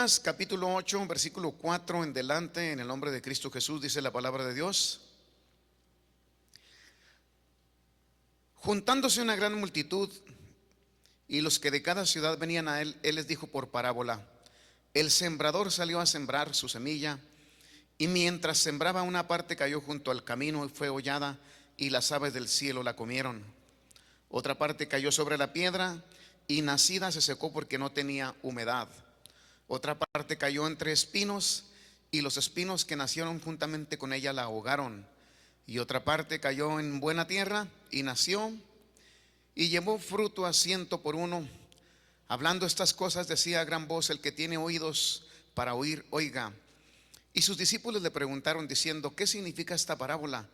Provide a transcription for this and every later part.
Lucas capítulo 8, versículo 4 en delante, en el nombre de Cristo Jesús, dice la palabra de Dios. Juntándose una gran multitud y los que de cada ciudad venían a él, él les dijo por parábola: el sembrador salió a sembrar su semilla, y mientras sembraba, una parte cayó junto al camino y fue hollada, y las aves del cielo la comieron. Otra parte cayó sobre la piedra, y nacida se secó porque no tenía humedad. Otra parte cayó entre espinos, y los espinos que nacieron juntamente con ella la ahogaron. Y otra parte cayó en buena tierra, y nació, y llevó fruto a 100 por 1. Hablando estas cosas, decía a gran voz: el que tiene oídos para oír, oiga. Y sus discípulos le preguntaron diciendo: ¿qué significa esta parábola?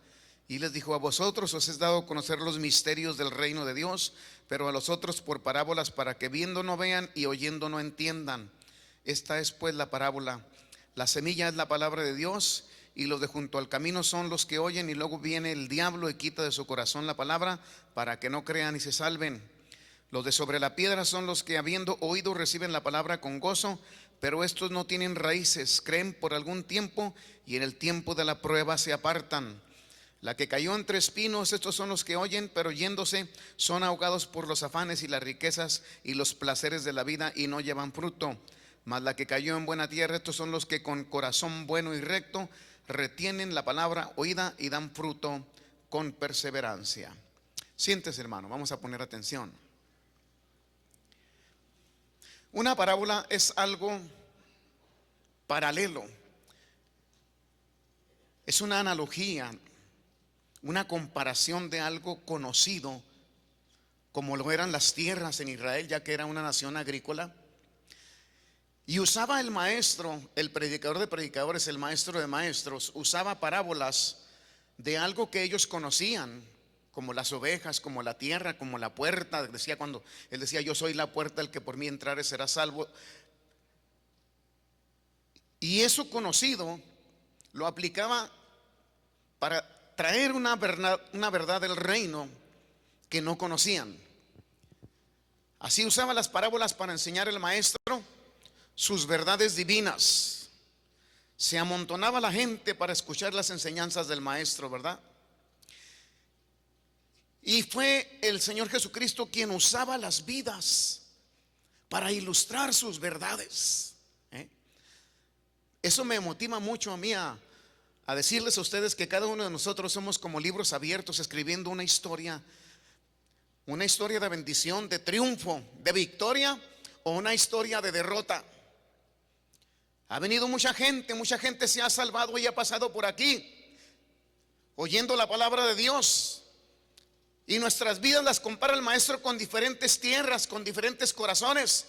Y les dijo: a vosotros os es dado a conocer los misterios del reino de Dios, pero a los otros por parábolas, para que viendo no vean y oyendo no entiendan. Esta es pues la parábola: la semilla es la palabra de Dios, y los de junto al camino son los que oyen, y luego viene el diablo y quita de su corazón la palabra, para que no crean y se salven. Los de sobre la piedra son los que, habiendo oído, reciben la palabra con gozo, pero estos no tienen raíces, creen por algún tiempo, y en el tiempo de la prueba se apartan. La que cayó entre espinos, estos son los que oyen, pero yéndose son ahogados por los afanes y las riquezas y los placeres de la vida, y no llevan fruto. Mas la que cayó en buena tierra, estos son los que con corazón bueno y recto retienen la palabra oída y dan fruto con perseverancia. Siéntese, hermano, vamos a poner atención. Una parábola es algo paralelo, es una analogía, una comparación de algo conocido, como lo eran las tierras en Israel, ya que era una nación agrícola. Y usaba el maestro, el predicador de predicadores, el maestro de maestros, usaba parábolas de algo que ellos conocían, como las ovejas, como la tierra, como la puerta. Decía, cuando él decía: yo soy la puerta, el que por mí entrare será salvo. Y eso conocido lo aplicaba para traer una verdad del reino que no conocían. Así usaba las parábolas para enseñar el maestro sus verdades divinas. Se amontonaba la gente para escuchar las enseñanzas del maestro, ¿verdad? Y fue el Señor Jesucristo quien usaba las vidas para ilustrar sus verdades. Eso me motiva mucho a mí a decirles a ustedes que cada uno de nosotros somos como libros abiertos, escribiendo una historia de bendición, de triunfo, de victoria, o una historia de derrota. Ha venido mucha gente se ha salvado y ha pasado por aquí oyendo la palabra de Dios. Y nuestras vidas las compara el maestro con diferentes tierras, con diferentes corazones.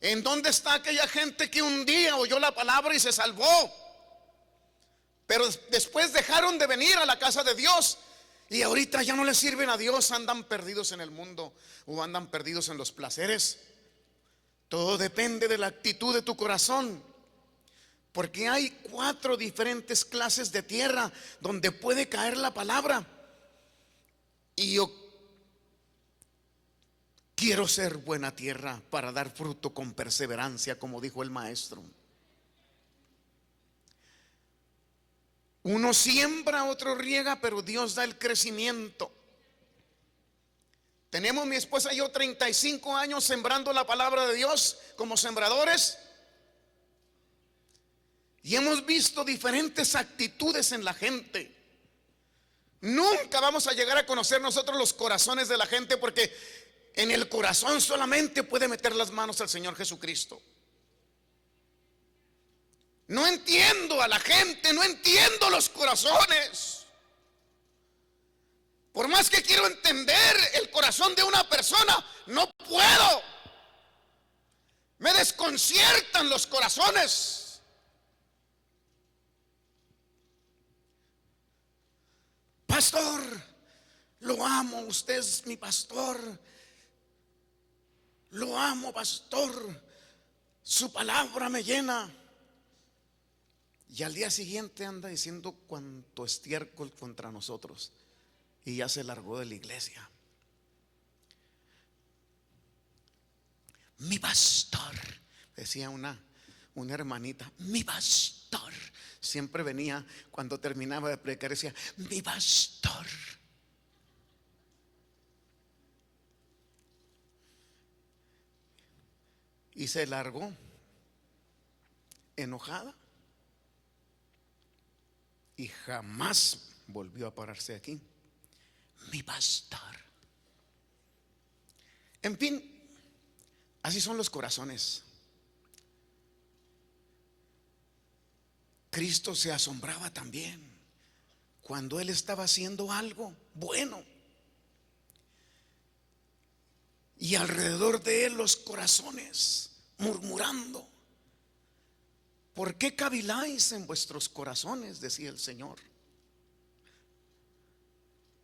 ¿En dónde está aquella gente que un día oyó la palabra y se salvó, pero después dejaron de venir a la casa de Dios y ahorita ya no le sirven a Dios? Andan perdidos en el mundo o andan perdidos en los placeres. Todo depende de la actitud de tu corazón, porque hay 4 diferentes clases de tierra donde puede caer la palabra. Y yo quiero ser buena tierra para dar fruto con perseverancia, como dijo el maestro. Uno siembra, otro riega, pero Dios da el crecimiento. Tenemos, mi esposa y yo, 35 años sembrando la palabra de Dios como sembradores, y hemos visto diferentes actitudes en la gente. Nunca vamos a llegar a conocer nosotros los corazones de la gente, porque en el corazón solamente puede meter las manos al Señor Jesucristo. No entiendo a la gente, no entiendo los corazones. Por más que quiero entender el corazón de una persona, no puedo. Me desconciertan los corazones. Pastor, lo amo, usted es mi pastor. Lo amo, pastor. Su palabra me llena. Y al día siguiente anda diciendo cuanto estiércol contra nosotros, y ya se largó de la iglesia. Mi pastor, decía una hermanita, mi pastor. Siempre venía cuando terminaba de predicar, decía, mi pastor. Y se largó enojada y jamás volvió a pararse aquí. Mi pastor. En fin, así son los corazones. Cristo se asombraba también cuando Él estaba haciendo algo bueno y alrededor de Él los corazones murmurando. ¿Por qué caviláis en vuestros corazones?, decía el Señor.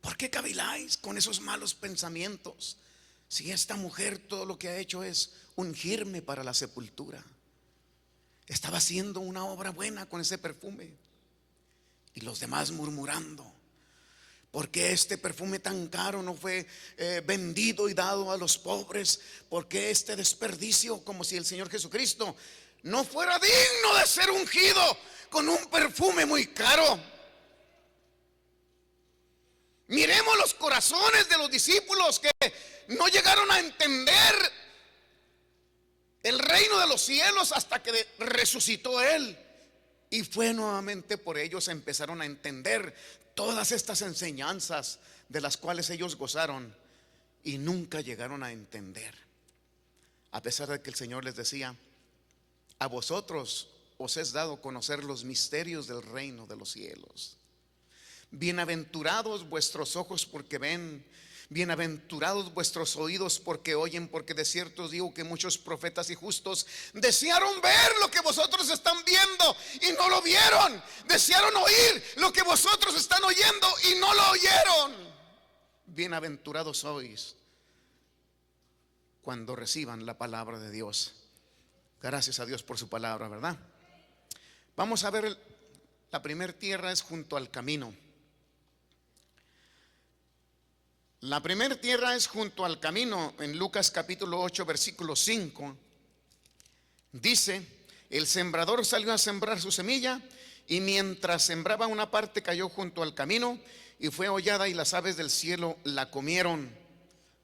¿Por qué caviláis con esos malos pensamientos? Si esta mujer todo lo que ha hecho es ungirme para la sepultura. Estaba haciendo una obra buena con ese perfume. Y los demás murmurando, ¿por qué este perfume tan caro no fue vendido y dado a los pobres? ¿Por qué este desperdicio? Como si el Señor Jesucristo no fuera digno de ser ungido con un perfume muy caro. Miremos los corazones de los discípulos que no llegaron a entender el reino de los cielos hasta que resucitó Él. Y fue nuevamente por ellos empezaron a entender todas estas enseñanzas de las cuales ellos gozaron y nunca llegaron a entender. A pesar de que el Señor les decía, a vosotros os es dado conocer los misterios del reino de los cielos. Bienaventurados vuestros ojos porque ven, bienaventurados vuestros oídos porque oyen, porque de cierto os digo que muchos profetas y justos desearon ver lo que vosotros están viendo y no lo vieron. Desearon oír lo que vosotros están oyendo y no lo oyeron. Bienaventurados sois cuando reciban la palabra de Dios. Gracias a Dios por su palabra, ¿verdad? Vamos a ver, la primer tierra es junto al camino. La primer tierra es junto al camino. En Lucas capítulo 8 versículo 5 dice, el sembrador salió a sembrar su semilla y mientras sembraba una parte cayó junto al camino y fue hollada y las aves del cielo la comieron.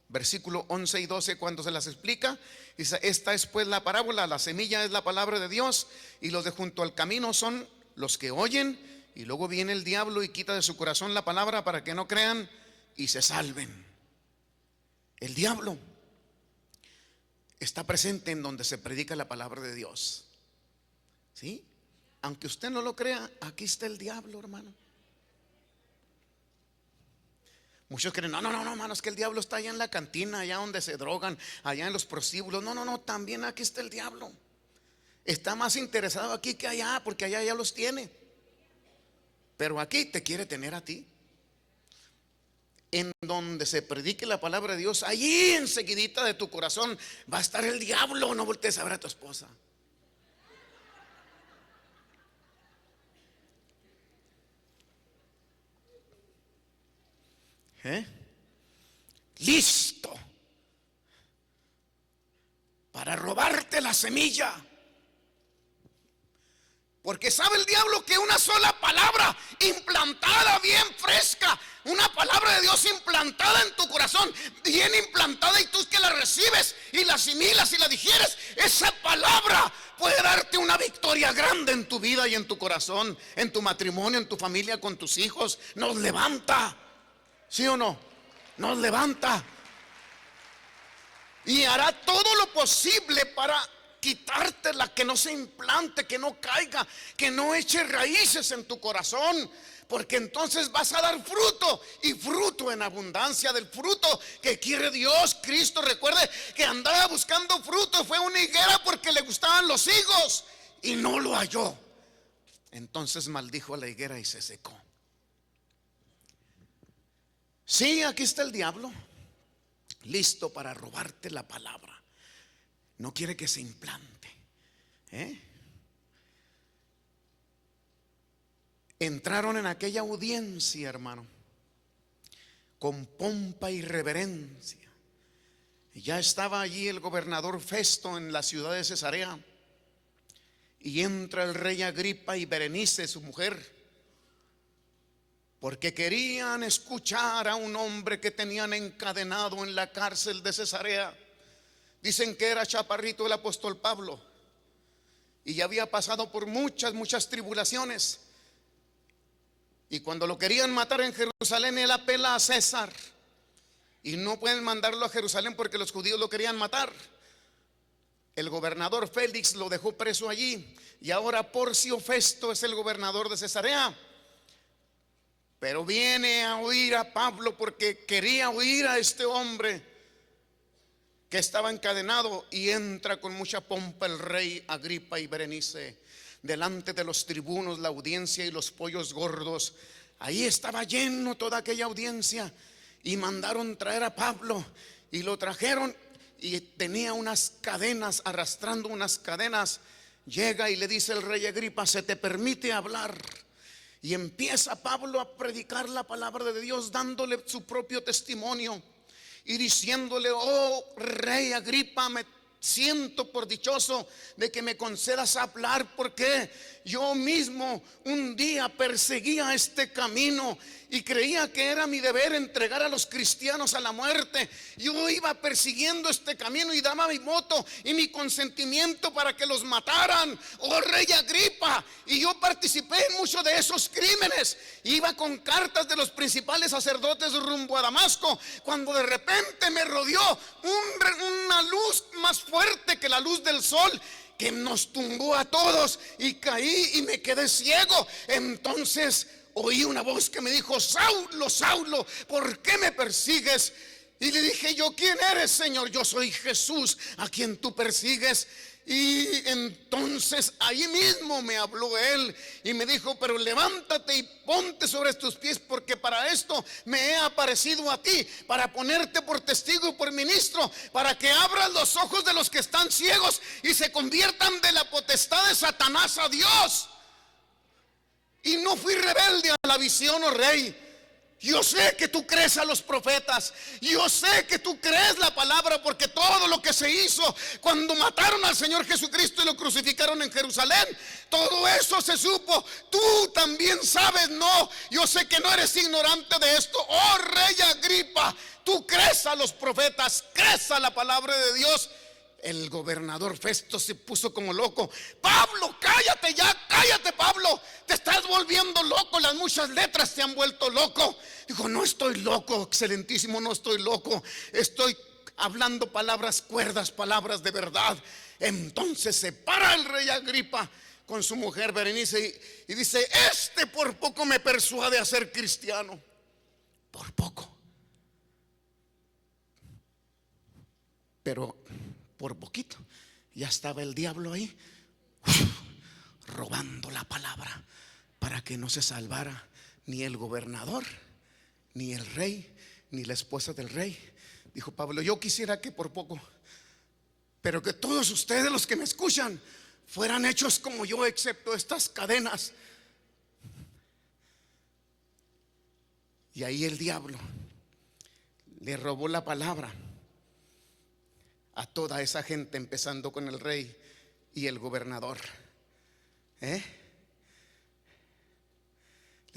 Versículo 11 y 12 cuando se las explica, dice, esta es pues la parábola, la semilla es la palabra de Dios y los de junto al camino son los que oyen y luego viene el diablo y quita de su corazón la palabra para que no crean y se salven. El diablo está presente en donde se predica la palabra de Dios. ¿Sí? Aunque usted no lo crea, aquí está el diablo, hermano. Muchos creen, no, hermano, es que el diablo está allá en la cantina, allá donde se drogan, allá en los prostíbulos. No, también aquí está el diablo. Está más interesado aquí que allá, porque allá ya los tiene. Pero aquí te quiere tener a ti. En donde se predique la palabra de Dios, allí enseguidita de tu corazón va a estar el diablo. No voltees a ver a tu esposa. Listo para robarte la semilla. Porque sabe el diablo que una sola palabra implantada bien fresca, una palabra de Dios implantada en tu corazón, bien implantada, y tú que la recibes y la asimilas y la digieres, esa palabra puede darte una victoria grande en tu vida y en tu corazón, en tu matrimonio, en tu familia, con tus hijos. Nos levanta, ¿sí o no? Nos levanta y hará todo lo posible para quitártela, que no se implante, que no caiga, que no eche raíces en tu corazón, porque entonces vas a dar fruto, y fruto en abundancia, del fruto que quiere Dios. Cristo, recuerde que andaba buscando fruto, fue una higuera porque le gustaban los higos y no lo halló. Entonces maldijo a la higuera y se secó. Sí, aquí está el diablo, listo para robarte la palabra. No quiere que se implante. Entraron en aquella audiencia, hermano, con pompa y reverencia. Ya estaba allí el gobernador Festo en la ciudad de Cesarea. Y entra el rey Agripa y Berenice, su mujer, porque querían escuchar a un hombre que tenían encadenado en la cárcel de Cesarea. Dicen que era chaparrito el apóstol Pablo y ya había pasado por muchas tribulaciones. Y cuando lo querían matar en Jerusalén, él apela a César y no pueden mandarlo a Jerusalén porque los judíos lo querían matar. El gobernador Félix lo dejó preso allí y ahora Porcio Festo es el gobernador de Cesarea. Pero viene a oír a Pablo porque quería oír a este hombre que estaba encadenado, y entra con mucha pompa el rey Agripa y Berenice delante de los tribunos, la audiencia y los pollos gordos. Ahí estaba lleno toda aquella audiencia y mandaron traer a Pablo y lo trajeron y tenía unas cadenas, arrastrando unas cadenas. Llega y le dice el rey Agripa: se te permite hablar. Y empieza Pablo a predicar la palabra de Dios, dándole su propio testimonio y diciéndole: oh rey Agripa, me siento por dichoso de que me concedas hablar, porque yo mismo un día perseguía este camino y creía que era mi deber entregar a los cristianos a la muerte. Yo iba persiguiendo este camino y daba mi voto y mi consentimiento para que los mataran, oh rey Agripa, y yo participé en muchos de esos crímenes. Iba con cartas de los principales sacerdotes rumbo a Damasco, cuando de repente me rodeó una luz más fuerte que la luz del sol, que nos tumbó a todos y caí y me quedé ciego. Entonces oí una voz que me dijo: Saulo, Saulo, ¿por qué me persigues? Y le dije yo: ¿quién eres, Señor? Yo soy Jesús, a quien tú persigues. Y entonces ahí mismo me habló él y me dijo: pero levántate y ponte sobre tus pies, porque para esto me he aparecido a ti, para ponerte por testigo y por ministro, para que abras los ojos de los que están ciegos y se conviertan de la potestad de Satanás a Dios. Y no fui rebelde a la visión, oh rey. Yo sé que tú crees a los profetas, yo sé que tú crees la palabra, porque todo lo que se hizo cuando mataron al Señor Jesucristo y lo crucificaron en Jerusalén, todo eso se supo. Tú también sabes, no, yo sé que no eres ignorante de esto, oh rey Agripa. Tú crees a los profetas, crees a la palabra de Dios. El gobernador Festo se puso como loco: Pablo, cállate ya, cállate, Pablo, te estás volviendo loco, las muchas letras te han vuelto loco. Dijo: no estoy loco, excelentísimo, no estoy loco, estoy hablando palabras cuerdas, palabras de verdad. Entonces se para el rey Agripa con su mujer Berenice y dice: este por poco me persuade a ser cristiano. Por poco. Pero por poquito ya estaba el diablo ahí, robando la palabra para que no se salvara ni el gobernador, ni el rey, ni la esposa del rey. Dijo Pablo: yo quisiera que por poco, pero que todos ustedes, los que me escuchan, fueran hechos como yo, excepto estas cadenas. Y ahí el diablo le robó la palabra a toda esa gente, empezando con el rey y el gobernador. Les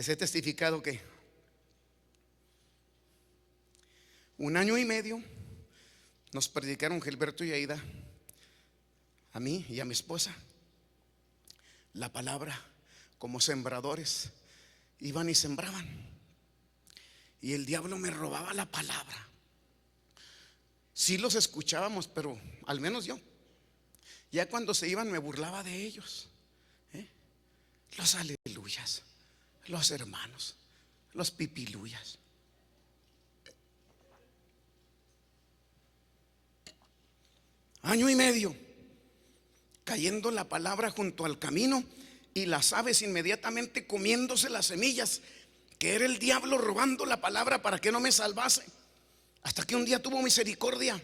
he testificado que 1 año y medio nos predicaron Gilberto y Aida, a mí y a mi esposa, la palabra como sembradores. Iban y sembraban, y el diablo me robaba la palabra. Sí los escuchábamos, pero al menos yo, ya cuando se iban me burlaba de ellos. Los aleluyas, los hermanos, los pipiluyas. Año y medio cayendo la palabra junto al camino, y las aves inmediatamente comiéndose las semillas, que era el diablo robando la palabra para que no me salvase. Hasta que un día tuvo misericordia.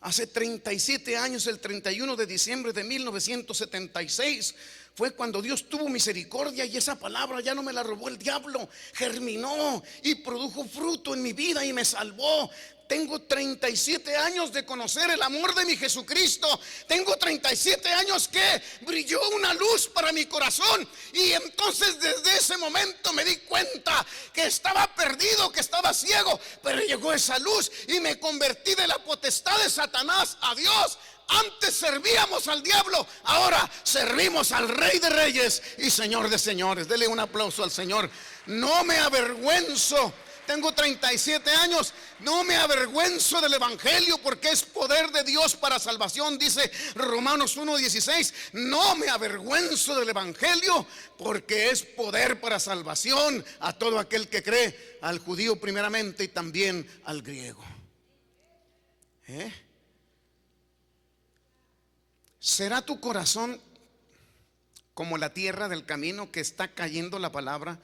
Hace 37 años, el 31 de diciembre de 1976, fue cuando Dios tuvo misericordia y esa palabra ya no me la robó el diablo. Germinó y produjo fruto en mi vida y me salvó. Tengo 37 años de conocer el amor de mi Jesucristo. Tengo 37 años que brilló una luz para mi corazón. Y entonces desde ese momento me di cuenta que estaba perdido, que estaba ciego. Pero llegó esa luz y me convertí de la potestad de Satanás a Dios. Antes servíamos al diablo, ahora servimos al Rey de Reyes y Señor de Señores. Dele un aplauso al Señor. No me avergüenzo. Tengo 37 años, no me avergüenzo del evangelio porque es poder de Dios para salvación, dice Romanos 1:16. No me avergüenzo del evangelio porque es poder para salvación a todo aquel que cree, al judío primeramente y también al griego. ¿Será tu corazón como la tierra del camino que está cayendo la palabra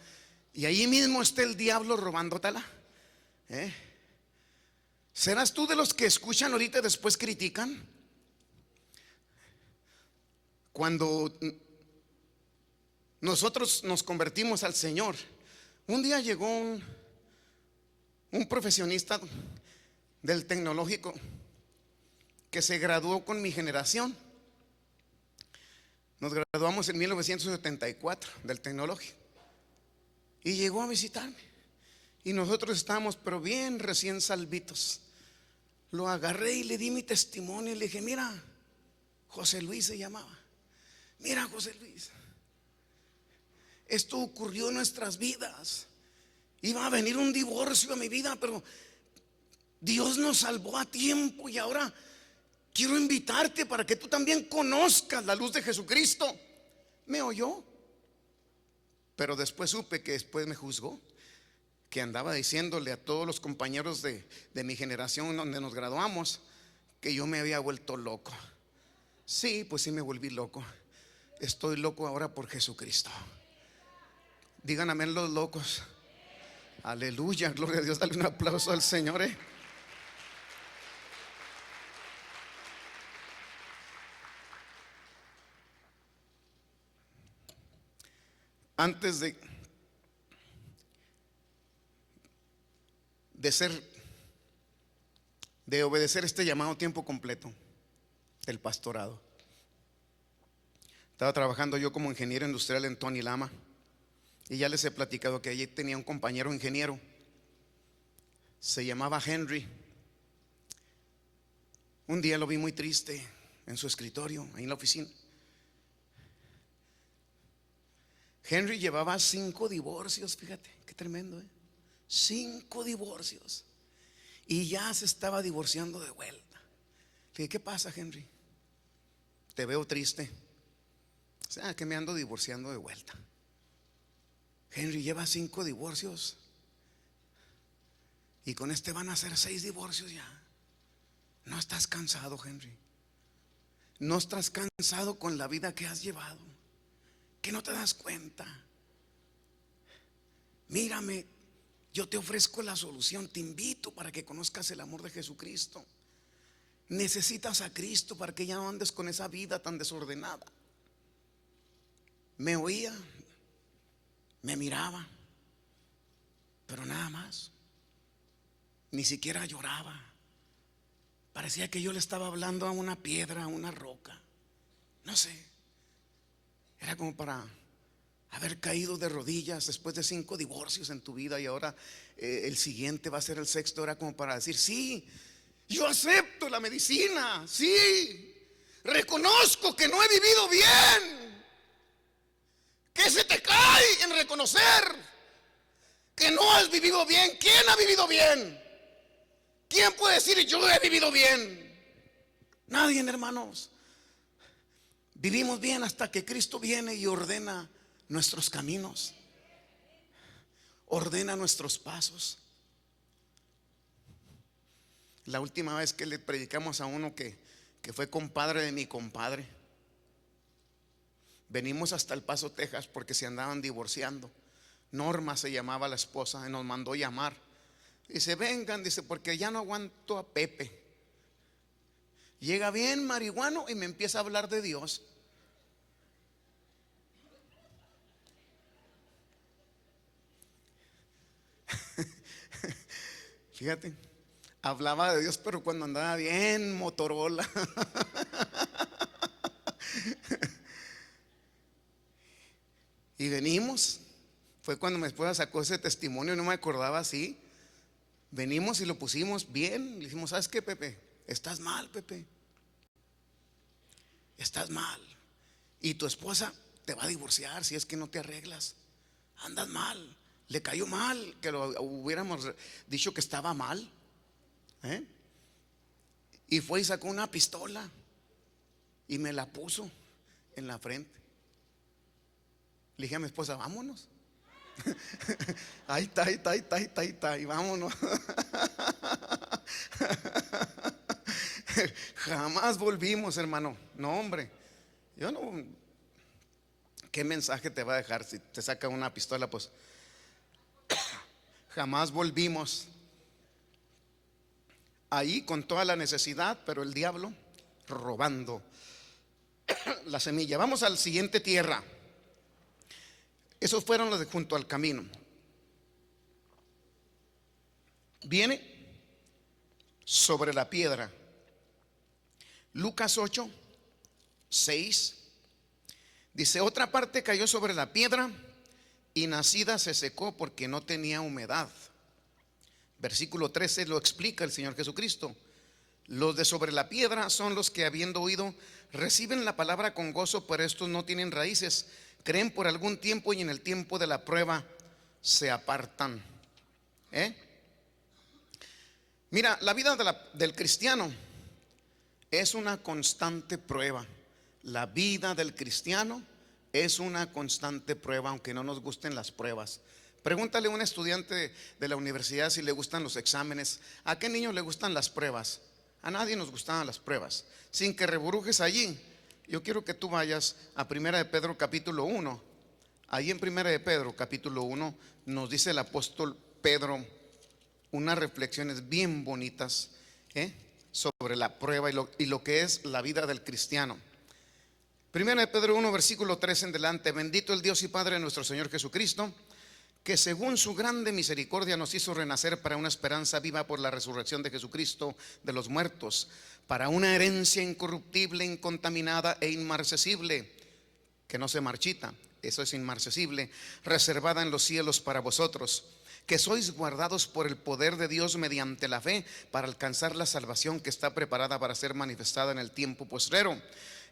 y ahí mismo está el diablo robándotela? ¿Serás tú de los que escuchan ahorita y después critican? Cuando nosotros nos convertimos al Señor, un día llegó un profesionista del tecnológico que se graduó con mi generación. Nos graduamos en 1974 del tecnológico y llegó a visitarme y nosotros estábamos pero bien recién salvitos. Lo agarré y le di mi testimonio y le dije: mira, José Luis se llamaba. Mira, José Luis, esto ocurrió en nuestras vidas. Iba a venir un divorcio a mi vida, pero Dios nos salvó a tiempo y ahora quiero invitarte para que tú también conozcas la luz de Jesucristo. Me oyó, pero después supe que después me juzgó, que andaba diciéndole a todos los compañeros de mi generación donde nos graduamos que yo me había vuelto loco. Sí, pues sí me volví loco. Estoy loco ahora por Jesucristo. Digan amén los locos. Aleluya, gloria a Dios. Dale un aplauso al Señor. Antes de obedecer este llamado a tiempo completo del pastorado, estaba trabajando yo como ingeniero industrial en Tony Lama. Y ya les he platicado que allí tenía un compañero ingeniero, se llamaba Henry. Un día lo vi muy triste en su escritorio, ahí en la oficina. Henry llevaba 5 divorcios, fíjate, qué tremendo, 5 divorcios. Y ya se estaba divorciando de vuelta. Le dije: ¿qué pasa, Henry? Te veo triste. O sea, que me ando divorciando de vuelta. Henry lleva 5 divorcios y con este van a ser 6 divorcios ya. ¿No estás cansado, Henry? ¿No estás cansado con la vida que has llevado? ¿Que no te das cuenta? Mírame, yo te ofrezco la solución. Te invito para que conozcas el amor de Jesucristo. Necesitas a Cristo para que ya no andes con esa vida tan desordenada. Me oía, me miraba, pero nada más. Ni siquiera lloraba. Parecía que yo le estaba hablando a una piedra, a una roca. No sé. Era como para haber caído de rodillas después de 5 divorcios en tu vida y ahora el siguiente va a ser el 6º. Era como para decir: sí, yo acepto la medicina, sí, reconozco que no he vivido bien. ¿Qué se te cae en reconocer que no has vivido bien? ¿Quién ha vivido bien? ¿Quién puede decir yo he vivido bien? Nadie, hermanos. Vivimos bien hasta que Cristo viene y ordena nuestros caminos, ordena nuestros pasos. La última vez que le predicamos a uno que fue compadre de mi compadre, venimos hasta El Paso, Texas, porque se andaban divorciando. Norma se llamaba la esposa y nos mandó llamar. Dice: vengan, dice, porque ya no aguanto a Pepe. Llega bien marihuano y me empieza a hablar de Dios. Fíjate, hablaba de Dios, pero cuando andaba bien Motorola. Y venimos, fue cuando mi esposa sacó ese testimonio, no me acordaba así. Venimos y lo pusimos bien. Le dijimos: ¿sabes qué, Pepe? Estás mal, Pepe. Estás mal. Y tu esposa te va a divorciar si es que no te arreglas. Andas mal. Le cayó mal que lo hubiéramos dicho que estaba mal, ¿eh? Y fue y sacó una pistola y me la puso en la frente. Le dije a mi esposa: vámonos. Ahí está, ahí está, ahí está, ahí está, ahí está, y vámonos. Jamás volvimos, hermano. No, hombre. Yo no. ¿Qué mensaje te va a dejar si te saca una pistola? Pues jamás volvimos. Ahí con toda la necesidad, pero el diablo robando la semilla. Vamos al siguiente tierra. Esos fueron los de junto al camino. Viene sobre la piedra. Lucas 8, 6. Dice: otra parte cayó sobre la piedra y nacida se secó porque no tenía humedad. Versículo 13 lo explica el Señor Jesucristo. Los de sobre la piedra son los que, habiendo oído, reciben la palabra con gozo, pero estos no tienen raíces. Creen por algún tiempo y en el tiempo de la prueba se apartan. Mira, la vida del cristiano es una constante prueba. La vida del cristiano es una constante prueba, aunque no nos gusten las pruebas. Pregúntale a un estudiante de la universidad si le gustan los exámenes. ¿A qué niño le gustan las pruebas? A nadie nos gustaban las pruebas. Sin que reburujes allí, yo quiero que tú vayas a Primera de Pedro capítulo 1. Ahí en Primera de Pedro capítulo 1 nos dice el apóstol Pedro unas reflexiones bien bonitas sobre la prueba y lo que es la vida del cristiano. Primera de Pedro 1 versículo 3 en delante. Bendito el Dios y Padre de nuestro Señor Jesucristo, que según su grande misericordia nos hizo renacer para una esperanza viva por la resurrección de Jesucristo de los muertos, para una herencia incorruptible, incontaminada e inmarcesible, que no se marchita, eso es inmarcesible, reservada en los cielos para vosotros, que sois guardados por el poder de Dios mediante la fe, para alcanzar la salvación que está preparada para ser manifestada en el tiempo postrero,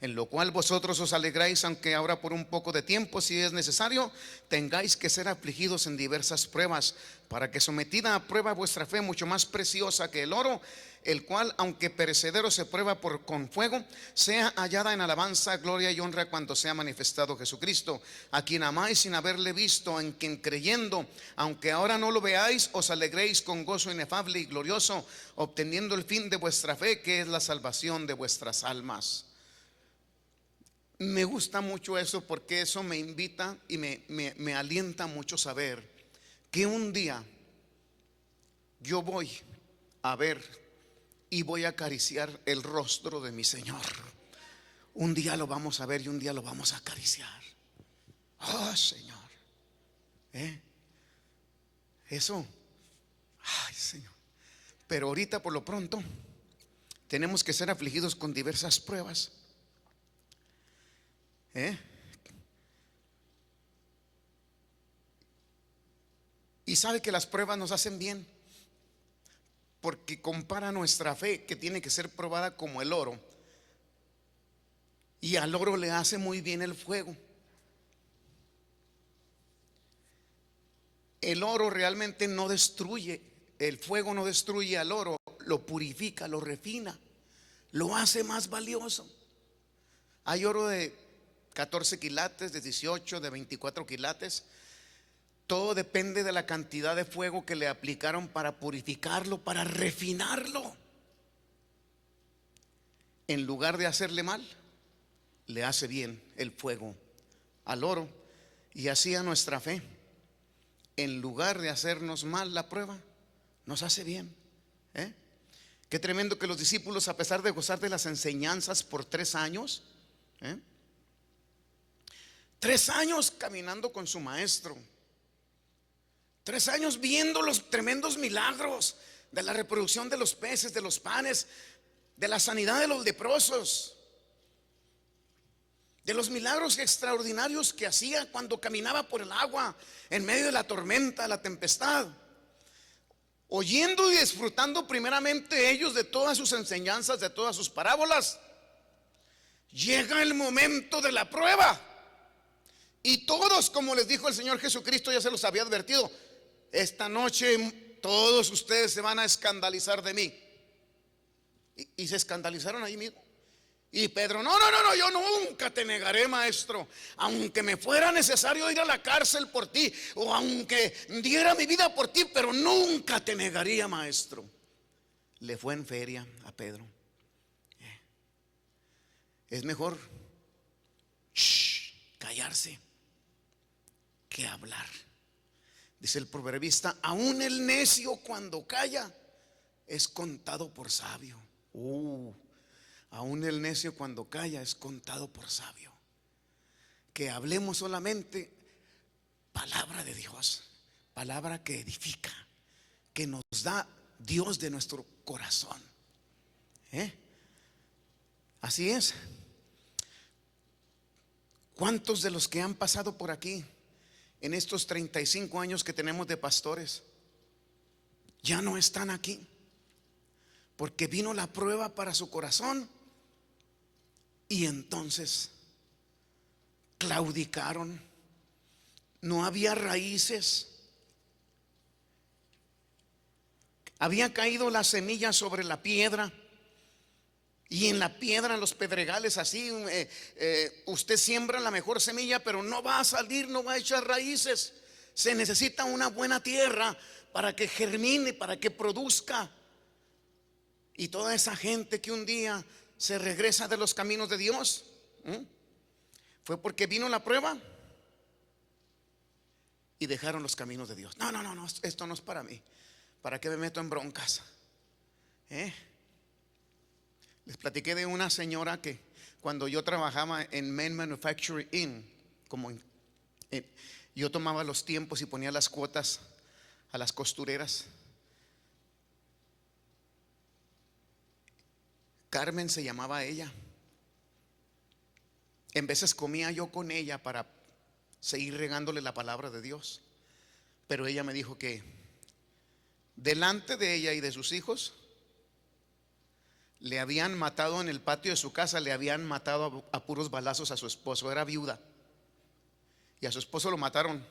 en lo cual vosotros os alegráis, aunque ahora por un poco de tiempo, si es necesario, tengáis que ser afligidos en diversas pruebas, para que, sometida a prueba vuestra fe, mucho más preciosa que el oro, el cual aunque perecedero se prueba con fuego, sea hallada en alabanza, gloria y honra cuando sea manifestado Jesucristo, a quien amáis sin haberle visto, en quien creyendo, aunque ahora no lo veáis, os alegréis con gozo inefable y glorioso, obteniendo el fin de vuestra fe, que es la salvación de vuestras almas. Me gusta mucho eso, porque eso me invita y me alienta mucho saber que un día yo voy a ver y voy a acariciar el rostro de mi Señor. Un día lo vamos a ver y un día lo vamos a acariciar. Oh, Señor, eso, ay, Señor. Pero ahorita, por lo pronto, tenemos que ser afligidos con diversas pruebas. Y sabe que las pruebas nos hacen bien, porque compara nuestra fe, que tiene que ser probada como el oro, y al oro le hace muy bien el fuego. El oro realmente no destruye, el fuego no destruye al oro, lo purifica, lo refina, lo hace más valioso. Hay oro de 14 quilates, de 18, de 24 quilates. Todo depende de la cantidad de fuego que le aplicaron para purificarlo, para refinarlo. En lugar de hacerle mal, le hace bien el fuego al oro. Y así a nuestra fe, en lugar de hacernos mal la prueba, nos hace bien. Qué tremendo que los discípulos, a pesar de gozar de las enseñanzas por 3 años, 3 años caminando con su maestro, 3 años viendo los tremendos milagros, de la reproducción de los peces, de los panes, de la sanidad de los leprosos, de los milagros extraordinarios que hacía cuando caminaba por el agua en medio de la tormenta, la tempestad, oyendo y disfrutando primeramente ellos de todas sus enseñanzas, de todas sus parábolas. Llega el momento de la prueba y todos, como les dijo el Señor Jesucristo, ya se los había advertido: esta noche todos ustedes se van a escandalizar de mí. Y se escandalizaron ahí mismo. Y Pedro: no, yo nunca te negaré, maestro, aunque me fuera necesario ir a la cárcel por ti, o aunque diera mi vida por ti, pero nunca te negaría, maestro. Le fue en feria a Pedro. Es mejor callarse que hablar. Dice el proverbista: aún el necio cuando calla es contado por sabio. Aún el necio cuando calla es contado por sabio. Que hablemos solamente palabra de Dios, palabra que edifica, que nos da Dios de nuestro corazón. Así es. ¿Cuántos de los que han pasado por aquí en estos 35 años que tenemos de pastores ya no están aquí? Porque vino la prueba para su corazón y entonces claudicaron. No había raíces. Había caído la semilla sobre la piedra. Y en la piedra, en los pedregales, así usted siembra la mejor semilla, pero no va a salir, no va a echar raíces. Se necesita una buena tierra para que germine, para que produzca. Y toda esa gente que un día se regresa de los caminos de Dios, fue porque vino la prueba y dejaron los caminos de Dios. No, esto no es para mí. ¿Para qué me meto en broncas? Les platiqué de una señora que cuando yo trabajaba en Men Manufacturing Inn, yo tomaba los tiempos y ponía las cuotas a las costureras. Carmen se llamaba ella. En veces comía yo con ella para seguir regándole la palabra de Dios, pero ella me dijo que delante de ella y de sus hijos le habían matado en el patio de su casa, le habían matado a puros balazos a su esposo. Era viuda y a su esposo lo mataron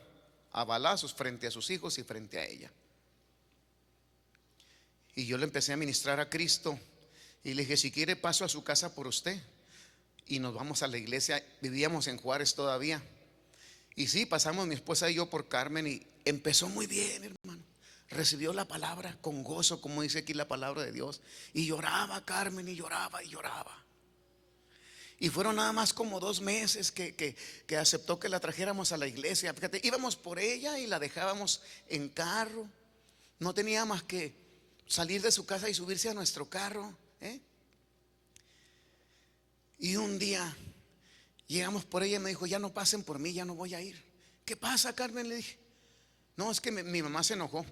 a balazos frente a sus hijos y frente a ella. Y yo le empecé a ministrar a Cristo y le dije: si quiere paso a su casa por usted. Y nos vamos a la iglesia. Vivíamos en Juárez todavía. Y sí, pasamos mi esposa y yo por Carmen y empezó muy bien, hermano. Recibió la palabra con gozo, como dice aquí la palabra de Dios. Y lloraba Carmen, y lloraba y lloraba. Y fueron nada más como 2 meses que aceptó que la trajéramos a la iglesia. Fíjate, íbamos por ella y la dejábamos en carro. No tenía más que salir de su casa y subirse a nuestro carro. Y un día llegamos por ella y me dijo: ya no pasen por mí, ya no voy a ir. ¿Qué pasa, Carmen? Le dije: no, es que mi mamá se enojó.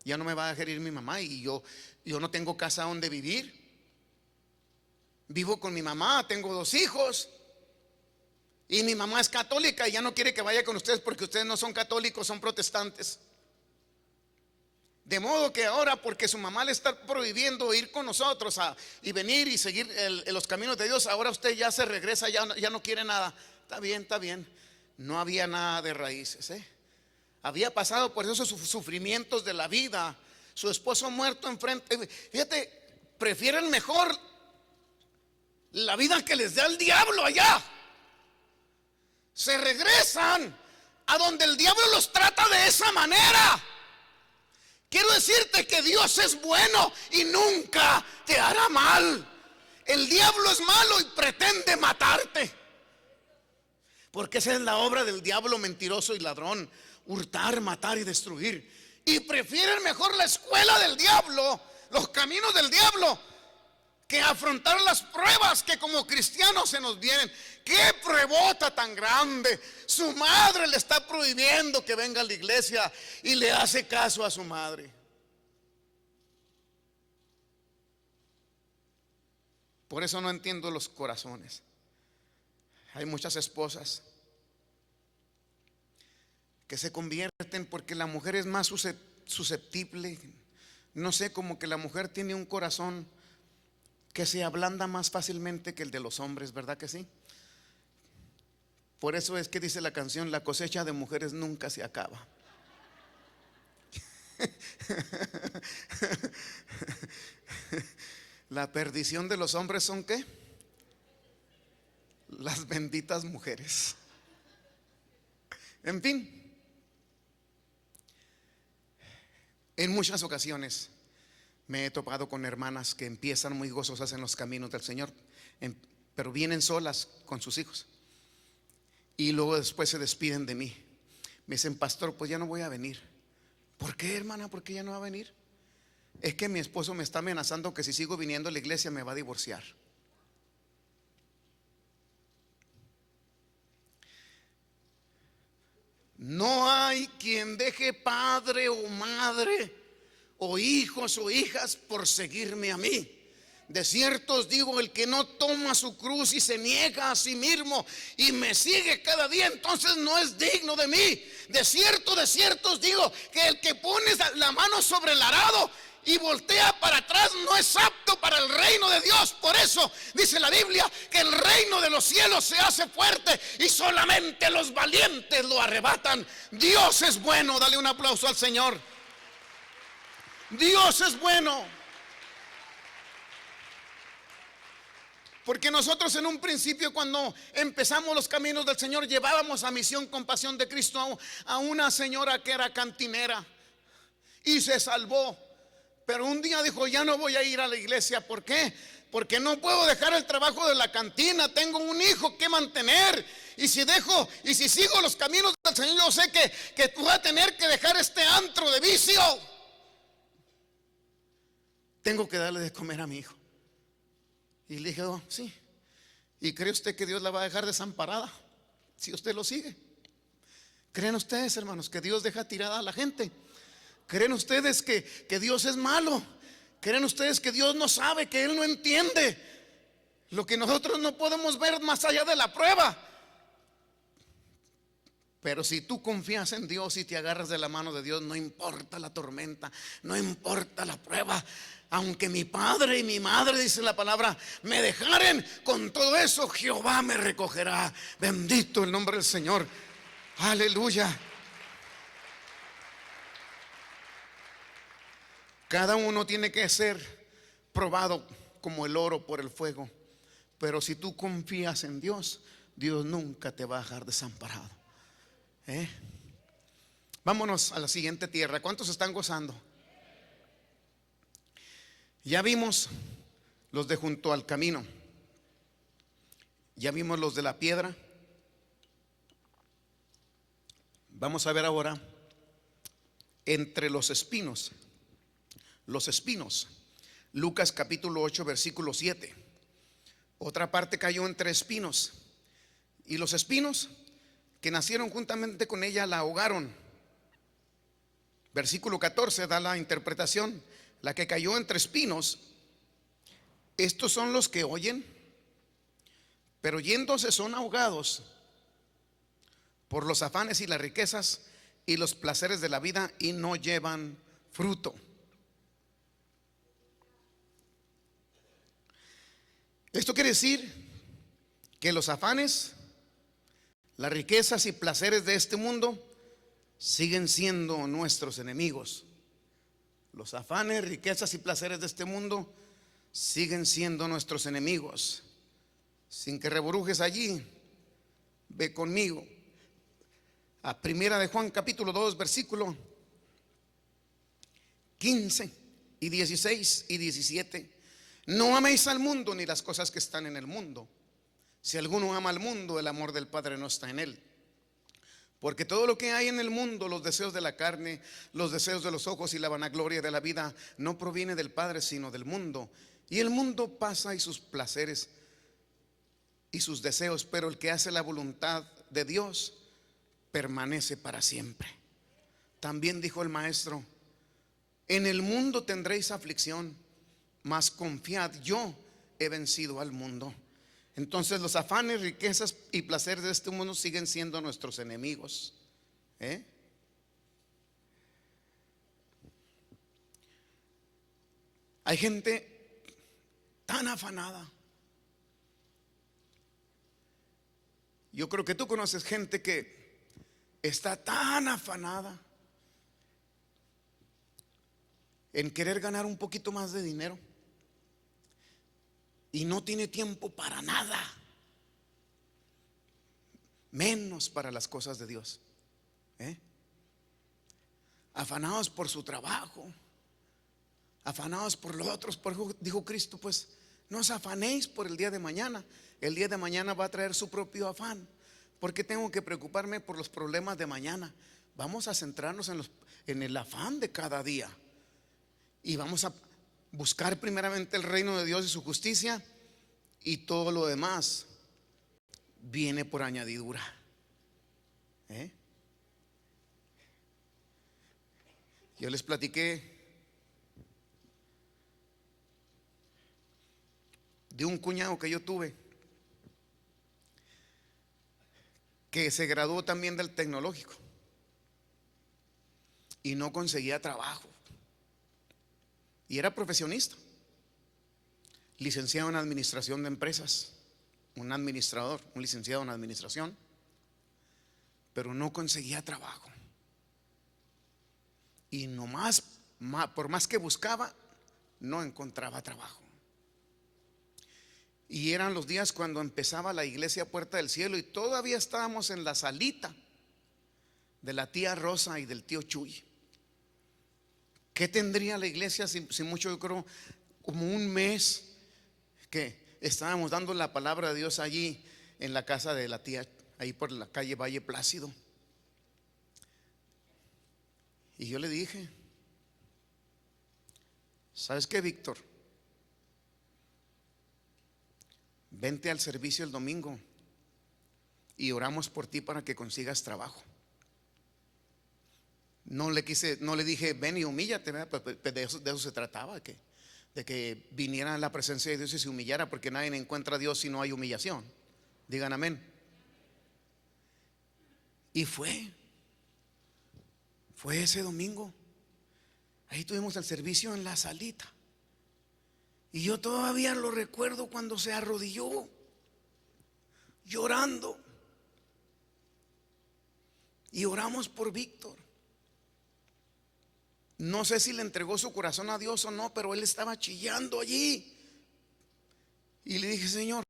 Ya no me va a dejar ir mi mamá y yo no tengo casa donde vivir. Vivo con mi mamá, tengo 2 hijos. Y mi mamá es católica y ya no quiere que vaya con ustedes porque ustedes no son católicos, son protestantes. De modo que ahora, porque su mamá le está prohibiendo ir con nosotros y venir y seguir los caminos de Dios, ahora usted ya se regresa, ya no quiere nada. Está bien, está bien. No había nada de raíces. Había pasado por esos sufrimientos de la vida. Su esposo muerto enfrente. Fíjate, prefieren mejor la vida que les da el diablo allá. Se regresan a donde el diablo los trata de esa manera. Quiero decirte que Dios es bueno y nunca te hará mal. El diablo es malo y pretende matarte, porque esa es la obra del diablo mentiroso y ladrón: hurtar, matar y destruir. Y prefieren mejor la escuela del diablo, los caminos del diablo, que afrontar las pruebas que como cristianos se nos vienen. ¡Qué pruebota tan grande! Su madre le está prohibiendo que venga a la iglesia y le hace caso a su madre. Por eso no entiendo los corazones. Hay muchas esposas que se convierten porque la mujer es más susceptible. No sé, como que la mujer tiene un corazón que se ablanda más fácilmente que el de los hombres, ¿verdad que sí? Por eso es que dice la canción: la cosecha de mujeres nunca se acaba. La perdición de los hombres son ¿qué? Las benditas mujeres. En fin, en muchas ocasiones me he topado con hermanas que empiezan muy gozosas en los caminos del Señor, pero vienen solas con sus hijos y luego después se despiden de mí. Me dicen: pastor, pues ya no voy a venir. ¿Por qué, hermana? ¿Por qué ya no va a venir? Es que mi esposo me está amenazando que si sigo viniendo a la iglesia me va a divorciar. No hay quien deje padre o madre o hijos o hijas por seguirme a mí. De cierto os digo, el que no toma su cruz y se niega a sí mismo y me sigue cada día, entonces no es digno de mí. De cierto os digo, que el que pone la mano sobre el arado y voltea para atrás no es apto para el reino de Dios. Por eso dice la Biblia que el reino de los cielos se hace fuerte y solamente los valientes lo arrebatan. Dios es bueno. Dale un aplauso al Señor. Dios es bueno. Porque nosotros en un principio, cuando empezamos los caminos del Señor, llevábamos a Misión Compasión de Cristo a una señora que era cantinera y se salvó. Pero un día dijo: ya no voy a ir a la iglesia. ¿Por qué? Porque no puedo dejar el trabajo de la cantina. Tengo un hijo que mantener. Y si sigo los caminos del Señor, yo sé que voy a tener que dejar este antro de vicio. Tengo que darle de comer a mi hijo. Y le dije: oh, sí. ¿Y cree usted que Dios la va a dejar desamparada si usted lo sigue? ¿Creen ustedes, hermanos, que Dios deja tirada a la gente? ¿Creen ustedes que Dios es malo? ¿Creen ustedes que Dios no sabe, que Él no entiende lo que nosotros no podemos ver más allá de la prueba? Pero si tú confías en Dios y te agarras de la mano de Dios, no importa la tormenta, no importa la prueba. Aunque mi padre y mi madre, dice la palabra, me dejaren, con todo eso Jehová me recogerá. Bendito el nombre del Señor. Aleluya. Cada uno tiene que ser probado como el oro por el fuego. Pero si tú confías en Dios, Dios nunca te va a dejar desamparado. Vámonos a la siguiente tierra. ¿Cuántos están gozando? Ya vimos los de junto al camino. Ya vimos los de la piedra. Vamos a ver ahora entre los espinos. Los espinos. Lucas capítulo 8 versículo 7. Otra parte cayó entre espinos, y los espinos que nacieron juntamente con ella la ahogaron. Versículo 14 da la interpretación: la que cayó entre espinos, estos son los que oyen, pero yéndose son ahogados por los afanes y las riquezas y los placeres de la vida, y no llevan fruto. Esto quiere decir que los afanes, las riquezas y placeres de este mundo siguen siendo nuestros enemigos. Los afanes, riquezas y placeres de este mundo siguen siendo nuestros enemigos. Sin que reburujes allí, ve conmigo a Primera de Juan capítulo 2 versículo 15 y 16 y 17. No améis al mundo ni las cosas que están en el mundo. Si alguno ama al mundo, el amor del Padre no está en él. Porque todo lo que hay en el mundo, los deseos de la carne, los deseos de los ojos y la vanagloria de la vida, no proviene del Padre, sino del mundo. Y el mundo pasa y sus placeres y sus deseos, pero el que hace la voluntad de Dios permanece para siempre. También dijo el Maestro: en el mundo tendréis aflicción, mas confiad, yo he vencido al mundo. Entonces los afanes, riquezas y placeres de este mundo siguen siendo nuestros enemigos. Hay gente tan afanada. Yo creo que tú conoces gente que está tan afanada en querer ganar un poquito más de dinero y no tiene tiempo para nada, menos para las cosas de Dios. Afanados por su trabajo, afanados por los otros. Por eso dijo Cristo, pues no os afanéis por el día de mañana. El día de mañana va a traer su propio afán. ¿Por qué tengo que preocuparme por los problemas de mañana? Vamos a centrarnos en el afán de cada día. Y vamos a buscar primeramente el reino de Dios y su justicia, y todo lo demás viene por añadidura. Yo les platiqué de un cuñado que yo tuve, que se graduó también del tecnológico y no conseguía trabajo. Y era profesionista, licenciado en administración de empresas, un administrador, un licenciado en administración, pero no conseguía trabajo. Y por más que buscaba, no encontraba trabajo. Y eran los días cuando empezaba la iglesia Puerta del Cielo, y todavía estábamos en la salita de la tía Rosa y del tío Chuy. ¿Qué tendría la iglesia si mucho? Yo creo como un mes que estábamos dando la palabra de Dios allí en la casa de la tía, ahí por la calle Valle Plácido. Y yo le dije: ¿sabes qué, Víctor? Vente al servicio el domingo y oramos por ti para que consigas trabajo. No le dije ven y humíllate, ¿verdad? De eso se trataba, de que viniera a la presencia de Dios y se humillara, porque nadie encuentra a Dios si no hay humillación. Digan amén. Y fue ese domingo. Ahí tuvimos el servicio en la salita. Y yo todavía lo recuerdo cuando se arrodilló llorando. Y oramos por Víctor. No sé si le entregó su corazón a Dios o no, pero él estaba chillando allí. Y le dije: Señor,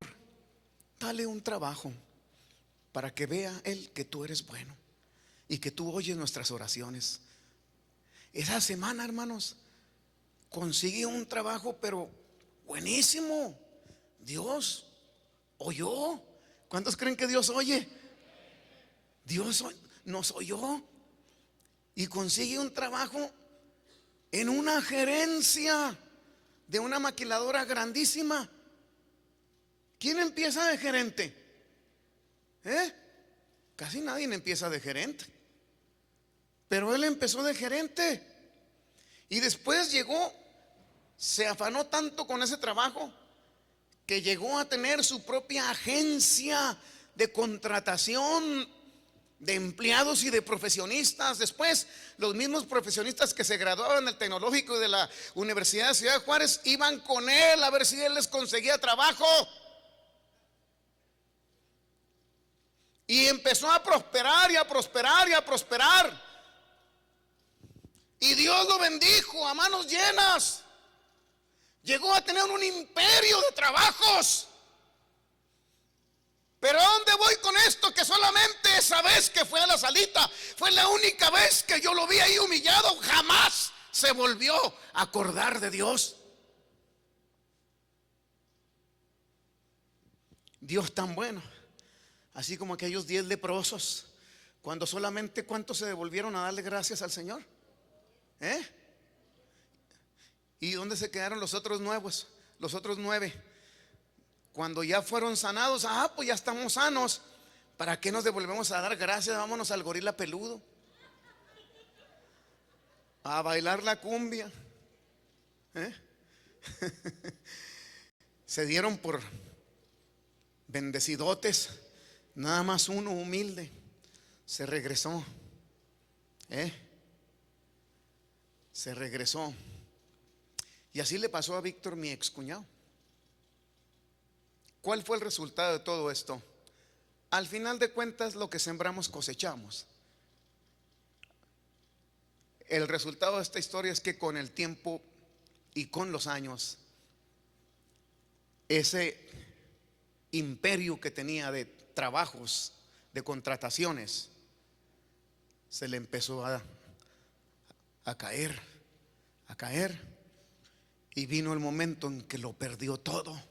dale un trabajo para que vea él que tú eres bueno y que tú oyes nuestras oraciones. Esa semana, hermanos, consigue un trabajo, pero buenísimo. Dios oyó. ¿Cuántos creen que Dios oye? Dios nos oyó y consigue un trabajo en una gerencia de una maquiladora grandísima. ¿Quién empieza de gerente? Casi nadie empieza de gerente, pero él empezó de gerente. Y después se afanó tanto con ese trabajo que llegó a tener su propia agencia de contratación de empleados y de profesionistas. Después, los mismos profesionistas que se graduaban del tecnológico y de la Universidad de Ciudad Juárez iban con él a ver si él les conseguía trabajo. Y empezó a prosperar y a prosperar y a prosperar. Y Dios lo bendijo a manos llenas. Llegó a tener un imperio de trabajos. Pero ¿a dónde voy con esto? Que solamente esa vez que fue a la salita fue la única vez que yo lo vi ahí humillado. Jamás se volvió a acordar de Dios. Dios tan bueno. Así como aquellos 10 leprosos, cuando solamente ¿cuántos se devolvieron a darle gracias al Señor? ¿Y dónde se quedaron los otros nuevos? Los otros 9. Cuando ya fueron sanados, pues ya estamos sanos. ¿Para qué nos devolvemos a dar gracias? Vámonos al gorila peludo, a bailar la cumbia. se dieron por bendecidotes. Nada más uno humilde se regresó, se regresó. Y así le pasó a Víctor, mi excuñado. ¿Cuál fue el resultado de todo esto? Al final de cuentas, lo que sembramos cosechamos. El resultado de esta historia es que con el tiempo y con los años, ese imperio que tenía de trabajos, de contrataciones, se le empezó a caer, a caer. Y vino el momento en que lo perdió todo.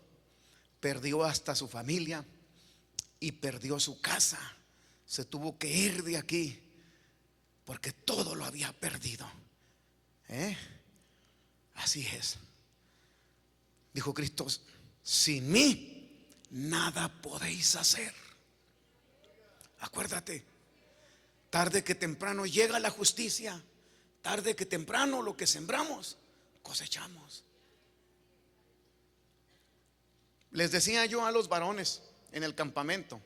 Perdió hasta su familia y perdió su casa. Se tuvo que ir de aquí porque todo lo había perdido. Así es. Dijo Cristo: sin mí nada podéis hacer. Acuérdate, tarde que temprano llega la justicia. Tarde que temprano lo que sembramos cosechamos. Les decía yo a los varones en el campamento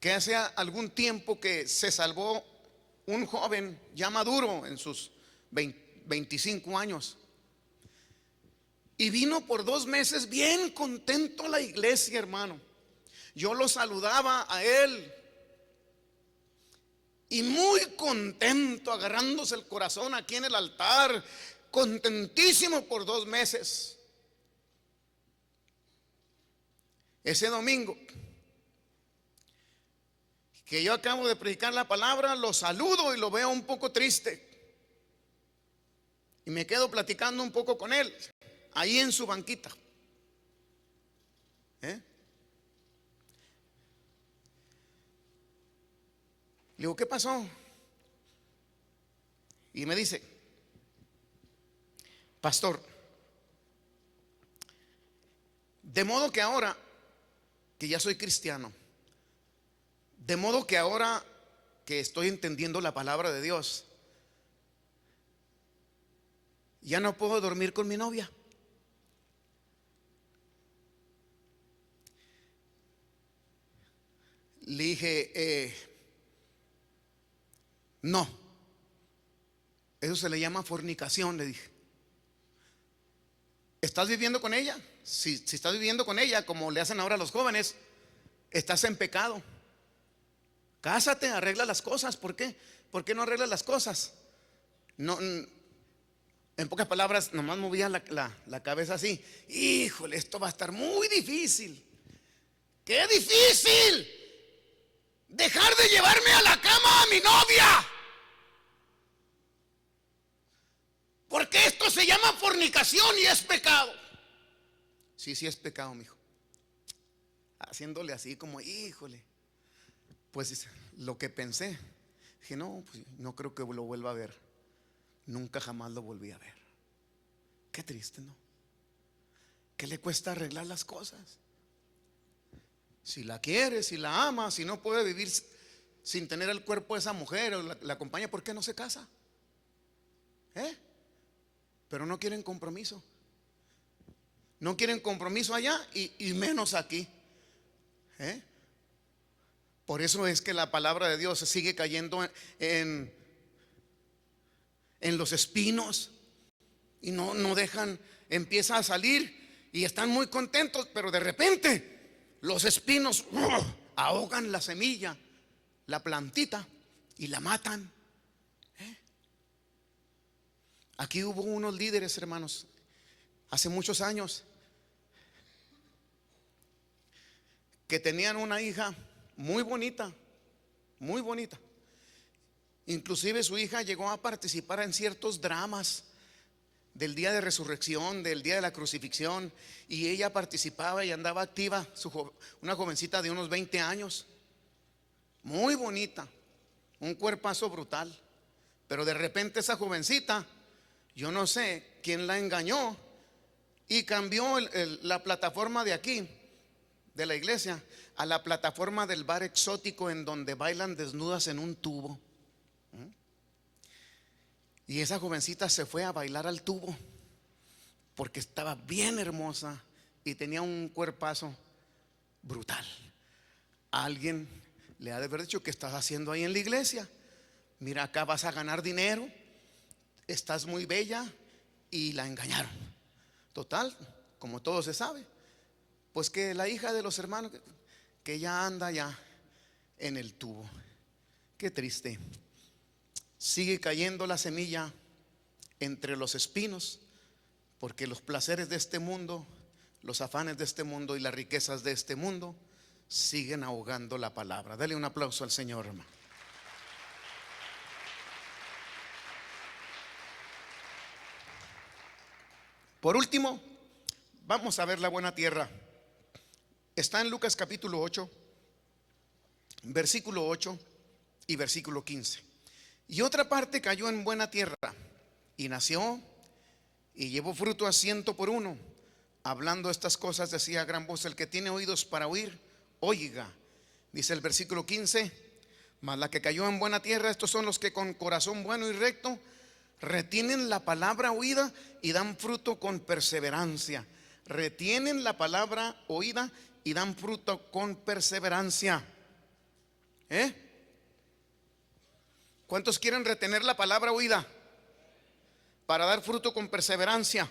que hace algún tiempo que se salvó un joven ya maduro en sus 25 años, y vino por 2 meses bien contento a la iglesia, hermano. Yo lo saludaba a él y muy contento, agarrándose el corazón aquí en el altar, contentísimo por 2 meses. Ese domingo que yo acabo de predicar la palabra, lo saludo y lo veo un poco triste. Y me quedo platicando un poco con él, ahí en su banquita. Le digo: ¿qué pasó? Y me dice: pastor, de modo que ahora que ya soy cristiano, de modo que ahora que estoy entendiendo la palabra de Dios, ya no puedo dormir con mi novia. Le dije: no, eso se le llama fornicación. Le dije: ¿estás viviendo con ella? Si estás viviendo con ella, como le hacen ahora a los jóvenes, estás en pecado. Cásate, arregla las cosas. ¿Por qué? ¿Por qué no arreglas las cosas? No, en pocas palabras, nomás movía la cabeza así. Híjole, esto va a estar muy difícil. ¡Qué difícil! Dejar de llevarme a la cama a mi novia, porque esto se llama fornicación y es pecado. Sí, sí es pecado, mijo. Haciéndole así como: híjole. Pues lo que pensé, dije: no, pues no creo que lo vuelva a ver. Nunca jamás lo volví a ver. Qué triste, ¿no? ¿Qué le cuesta arreglar las cosas? Si la quiere, si la ama, si no puede vivir sin tener el cuerpo de esa mujer o la acompaña, ¿por qué no se casa? Pero no quieren compromiso. No quieren compromiso allá y menos aquí. Por eso es que la palabra de Dios se sigue cayendo en los espinos y no dejan, empieza a salir y están muy contentos, pero de repente los espinos ahogan la semilla, la plantita, y la matan. Aquí hubo unos líderes, hermanos, hace muchos años, que tenían una hija muy bonita, muy bonita. Inclusive su hija llegó a participar en ciertos dramas del día de resurrección, del día de la crucifixión, y ella participaba y andaba activa, una jovencita de unos 20 años, muy bonita, un cuerpazo brutal. Pero de repente esa jovencita, yo no sé quién la engañó y cambió la plataforma de aquí, de la iglesia, a la plataforma del bar exótico en donde bailan desnudas en un tubo. Y esa jovencita se fue a bailar al tubo porque estaba bien hermosa, y tenía un cuerpazo brutal. Alguien le ha de haber dicho: ¿qué estás haciendo ahí en la iglesia? Mira, acá vas a ganar dinero, estás muy bella. Y la engañaron. Total, como todo se sabe, pues que la hija de los hermanos, que ya anda ya en el tubo. Qué triste. Sigue cayendo la semilla entre los espinos, porque los placeres de este mundo, los afanes de este mundo y las riquezas de este mundo siguen ahogando la palabra. Dale un aplauso al Señor, hermano. Por último, vamos a ver la buena tierra. Está en Lucas capítulo 8, versículo 8 y versículo 15. Y otra parte cayó en buena tierra y nació y llevó fruto a 100 por 1. Hablando estas cosas decía a gran voz: el que tiene oídos para oír, oiga. Dice el versículo 15: mas la que cayó en buena tierra, estos son los que con corazón bueno y recto retienen la palabra oída y dan fruto con perseverancia. Retienen la palabra oída y dan fruto con perseverancia. ¿Cuántos quieren retener la palabra oída para dar fruto con perseverancia?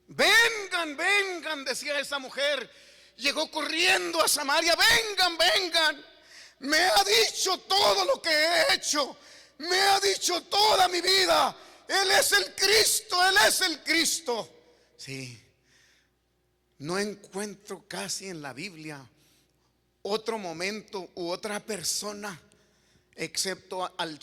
Vengan, vengan, decía esa mujer. Llegó corriendo a Samaria: vengan, vengan. Me ha dicho todo lo que he hecho, me ha dicho toda mi vida. Él es el Cristo, Él es el Cristo. Sí, no encuentro casi en la Biblia otro momento u otra persona, excepto al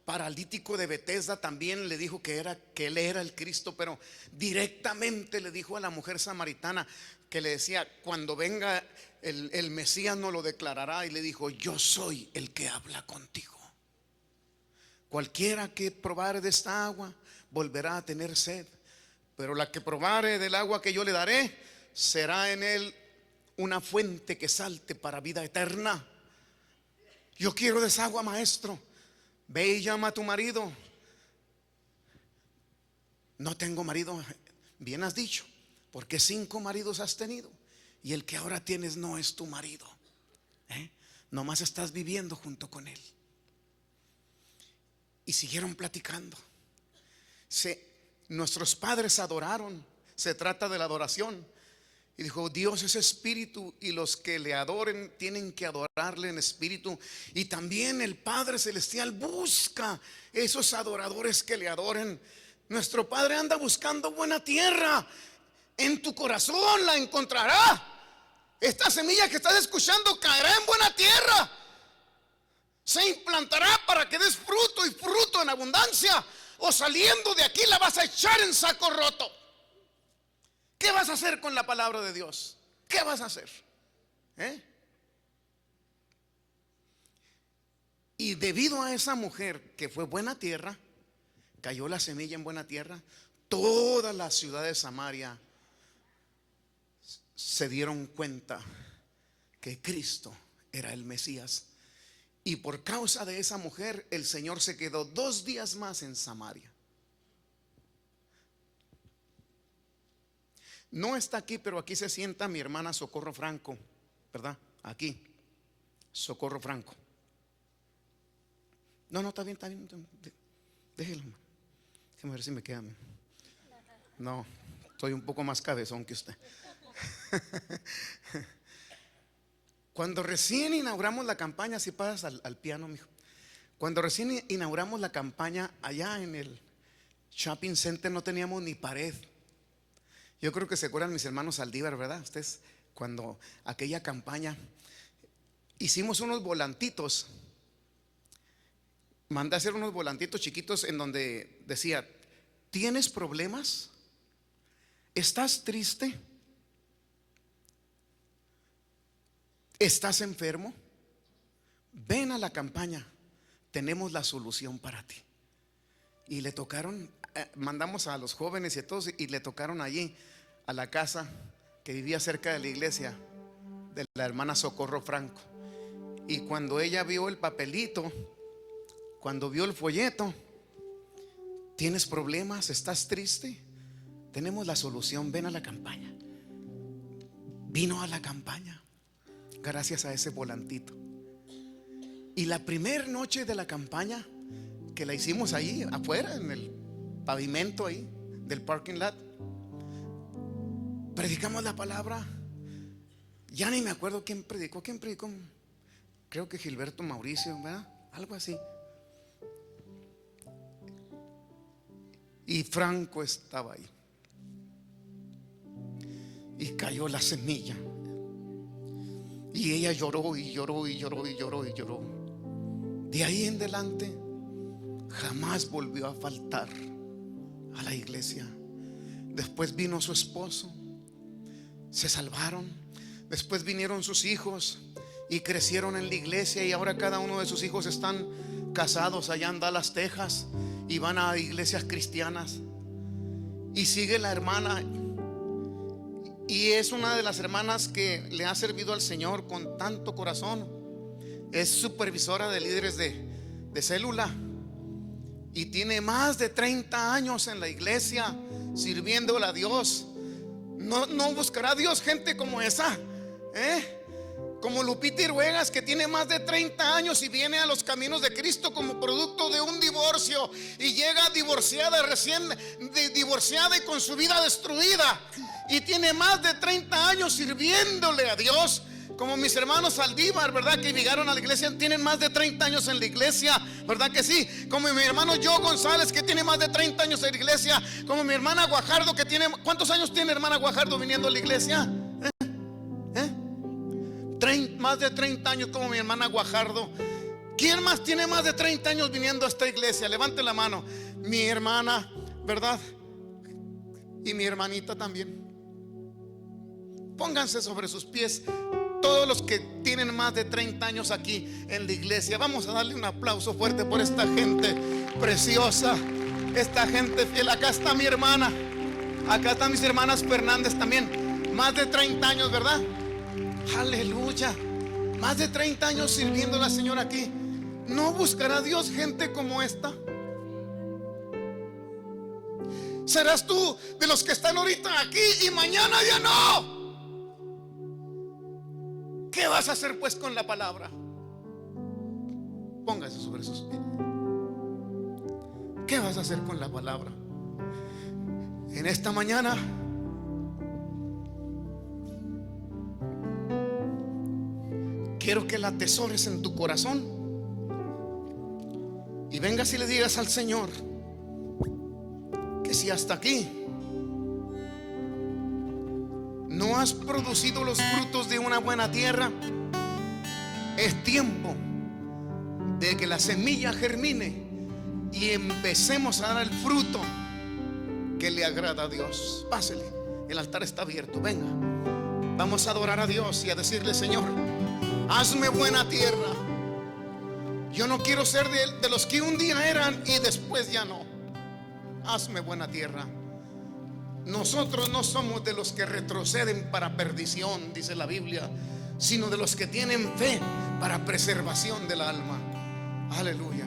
paralítico de Betesda. También le dijo que él era el Cristo, pero directamente le dijo a la mujer samaritana, que le decía: cuando venga el Mesías no lo declarará. Y le dijo: yo soy el que habla contigo. Cualquiera que probare de esta agua volverá a tener sed, pero la que probare del agua que yo le daré, será en él una fuente que salte para vida eterna. Yo quiero de esa agua, maestro. Ve y llama a tu marido. No tengo marido. Bien has dicho, porque 5 maridos has tenido, y el que ahora tienes no es tu marido. Nomás estás viviendo junto con él. Y siguieron platicando. Nuestros padres adoraron. Se trata de la adoración. Y dijo: Dios es espíritu, y los que le adoren tienen que adorarle en espíritu. Y también el Padre Celestial busca esos adoradores que le adoren. Nuestro Padre anda buscando buena tierra. En tu corazón la encontrará. Esta semilla que estás escuchando caerá en buena tierra, se implantará para que des fruto, y fruto en abundancia. O saliendo de aquí la vas a echar en saco roto. ¿Qué vas a hacer con la palabra de Dios? ¿Qué vas a hacer? Y debido a esa mujer que fue buena tierra, cayó la semilla en buena tierra. Toda la ciudad de Samaria se dieron cuenta que Cristo era el Mesías. Y por causa de esa mujer, el Señor se quedó 2 días más en Samaria. No está aquí, pero aquí se sienta mi hermana Socorro Franco, ¿verdad? Aquí, Socorro Franco. No, está bien, déjelo. Déjame ver si me queda. No, estoy un poco más cabezón que usted. Cuando recién inauguramos la campaña, si pasas al piano, mijo. Cuando recién inauguramos la campaña allá en el shopping center, no teníamos ni pared. Yo creo que se acuerdan mis hermanos Saldívar, ¿verdad? Ustedes, cuando aquella campaña hicimos unos volantitos. Mandé a hacer unos volantitos chiquitos en donde decía: ¿tienes problemas? ¿Estás triste? ¿Estás enfermo? Ven a la campaña, tenemos la solución para ti. Y le tocaron, mandamos a los jóvenes y a todos, y le tocaron allí a la casa que vivía cerca de la iglesia de la hermana Socorro Franco. Y cuando ella vio el papelito, cuando vio el folleto, ¿Tienes problemas? ¿Estás triste? Tenemos la solución. Ven a la campaña. Vino a la campaña gracias a ese volantito. Y la primera noche de la campaña, que la hicimos ahí afuera, en el pavimento ahí del parking lot, predicamos la palabra. Ya ni me acuerdo quién predicó. Creo que Gilberto Mauricio, ¿verdad? Algo así. Y Franco estaba ahí. Y cayó la semilla. Y ella lloró y lloró y lloró y lloró y lloró. De ahí en adelante jamás volvió a faltar a la iglesia. Después vino su esposo, se salvaron. Después vinieron sus hijos y crecieron en la iglesia. Y ahora cada uno de sus hijos están casados allá en Dallas, Texas, y van a iglesias cristianas. Y sigue la hermana, y es una de las hermanas que le ha servido al Señor con tanto corazón. Es supervisora de líderes de célula y tiene más de 30 años en la iglesia sirviéndole a Dios. No buscará Dios gente como esa, como Lupita Iruegas, que tiene más de 30 años y viene a los caminos de Cristo como producto de un divorcio, y llega divorciada, recién divorciada y con su vida destruida, y tiene más de 30 años sirviéndole a Dios. Como mis hermanos Saldívar, ¿verdad? Que llegaron a la iglesia, tienen más de 30 años en la iglesia, ¿verdad que sí? Como mi hermano Joe González, que tiene más de 30 años en la iglesia. Como mi hermana Guajardo, que tiene, ¿cuántos años tiene hermana Guajardo viniendo a la iglesia? Más de 30 años como mi hermana Guajardo. ¿Quién más tiene más de 30 años viniendo a esta iglesia? Levante la mano. Mi hermana, ¿verdad? Y mi hermanita también. Pónganse sobre sus pies todos los que tienen más de 30 años aquí en la iglesia. Vamos a darle un aplauso fuerte por esta gente preciosa, esta gente fiel. Acá está mi hermana, acá están mis hermanas Fernández también, más de 30 años, ¿verdad? Aleluya, más de 30 años sirviendo a la Señora aquí. ¿No buscará Dios gente como esta? ¿Serás tú de los que están ahorita aquí y mañana ya no? ¿Qué vas a hacer pues con la palabra? Póngase sobre sus pies. ¿Qué vas a hacer con la palabra? En esta mañana quiero que la atesores en tu corazón y vengas y le digas al Señor que si hasta aquí no has producido los frutos de una buena tierra, es tiempo de que la semilla germine y empecemos a dar el fruto que le agrada a Dios. Pásele, el altar está abierto. Venga, vamos a adorar a Dios y a decirle: Señor, hazme buena tierra. Yo no quiero ser de los que un día eran y después ya no. Hazme buena tierra. Nosotros no somos de los que retroceden para perdición, dice la Biblia, sino de los que tienen fe para preservación del alma. Aleluya.